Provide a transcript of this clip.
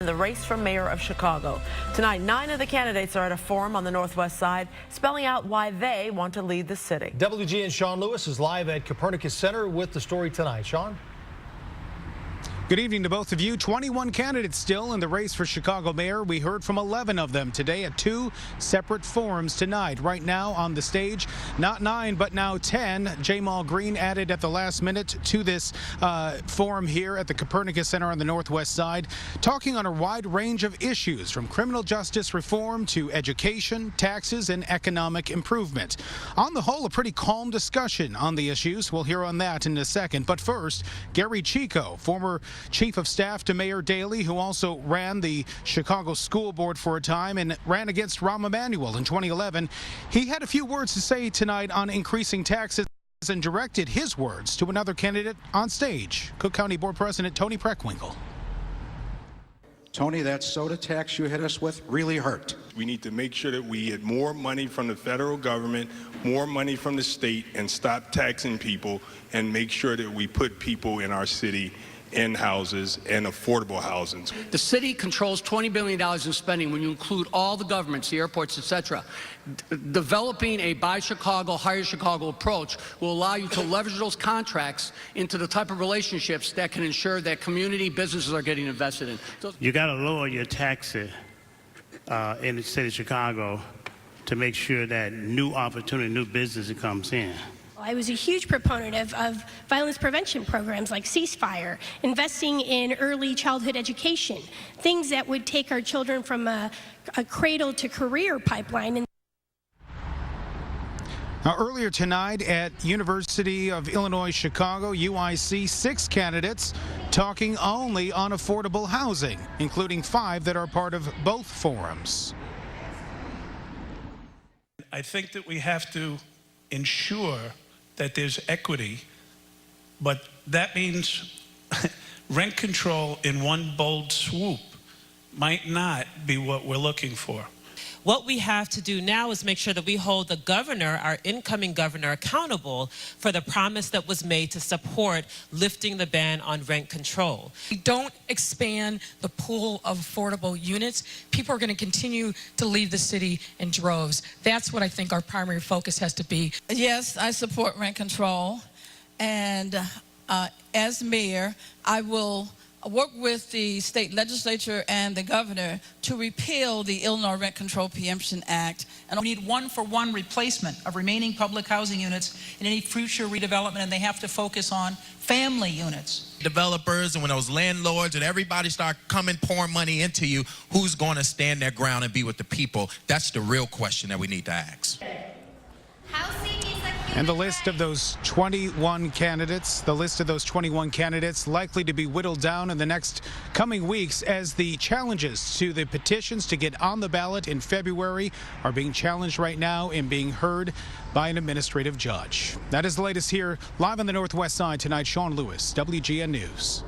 The race for mayor of Chicago. Tonight, 9 of the candidates are at a forum on the Northwest Side, spelling out why they want to lead the city. WGN's Sean Lewis is live at Copernicus Center with the story tonight. Sean? Good evening to both of you. 21 candidates still in the race for Chicago mayor. We heard from 11 of them today at 2 separate forums tonight. Right now on the stage, not 9, but now 10. Jamal Green added at the last minute to this forum here at the Copernicus Center on the Northwest Side, talking on a wide range of issues from criminal justice reform to education, taxes, and economic improvement. On the whole, a pretty calm discussion on the issues. We'll hear on that in a second. But first, Gary Chico, former Chief of Staff to Mayor Daley, who also ran the Chicago School Board for a time and ran against Rahm Emanuel in 2011. He had a few words to say tonight on increasing taxes and directed his words to another candidate on stage, Cook County Board President Tony Preckwinkle. Tony, that soda tax you hit us with really hurt. We need to make sure that we get more money from the federal government, more money from the state, and stop taxing people and make sure that we put people in our city in houses and affordable housing. The city controls $20 billion in spending when you include all the governments, the airports, etc. Developing a Buy Chicago, Hire Chicago approach will allow you to leverage those contracts into the type of relationships that can ensure that community businesses are getting invested in. You got to lower your taxes in the city of Chicago to make sure that new opportunity, new business comes in. I was a huge proponent of violence prevention programs like Ceasefire, investing in early childhood education, things that would take our children from a cradle to career pipeline. Now, earlier tonight at University of Illinois Chicago, UIC, 6 candidates talking only on affordable housing, including 5 that are part of both forums. I think that we have to ensure that there's equity, but that means rent control in one bold swoop might not be what we're looking for. What we have to do now is make sure that we hold the governor, our incoming governor, accountable for the promise that was made to support lifting the ban on rent control. We don't expand the pool of affordable units, people are going to continue to leave the city in droves. That's what I think our primary focus has to be. Yes, I support rent control, and as mayor, I will work with the state legislature and the governor to repeal the Illinois Rent Control Preemption Act. And we need one-for-one replacement of remaining public housing units in any future redevelopment, and they have to focus on family units. Developers and when those landlords and everybody start pouring money into you, who's going to stand their ground and be with the people? That's the real question that we need to ask. And the list of those 21 candidates, likely to be whittled down in the next coming weeks as the challenges to the petitions to get on the ballot in February are being challenged right now and being heard by an administrative judge. That is the latest here live on the Northwest Side tonight. Sean Lewis, WGN News.